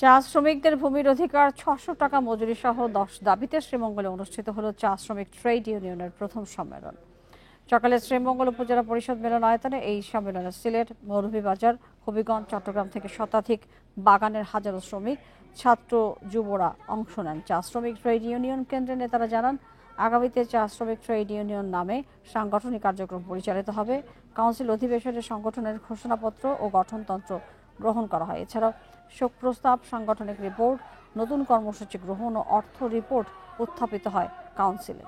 চা শ্রমিকদের ভূমির অধিকার ৬০০ টাকা মজুরি সহ ১০ দাবিতে শ্রীমঙ্গলে অনুষ্ঠিত হলো চা শ্রমিক ট্রেড ইউনিয়নের প্রথম সম্মেলন। সকালে শ্রীমঙ্গল উপজেলা পরিষদ মিলনায়তনে এই সম্মেলনে সিলেট, মৌলভীবাজার, হবিগঞ্জ, চট্টগ্রাম থেকে শতাধিক বাগানের হাজারো শ্রমিক, ছাত্র, যুবরা অংশ নেন। চা শ্রমিক ট্রেড ইউনিয়ন কেন্দ্রের নেতারা জানান, আগামীতে চা শ্রমিক ট্রেড ইউনিয়ন নামে সাংগঠনিক কার্যক্রম পরিচালিত হবে। কাউন্সিল অধিবেশনে সংগঠনের ঘোষণাপত্র ও গঠনতন্ত্র গ্রহণ করা হয়। এছাড়াও শোক প্রস্তাব, সাংগঠনিক রিপোর্ট, নতুন কর্মসূচি গ্রহণ ও অর্থ রিপোর্ট উত্থাপিত হয় কাউন্সিলে।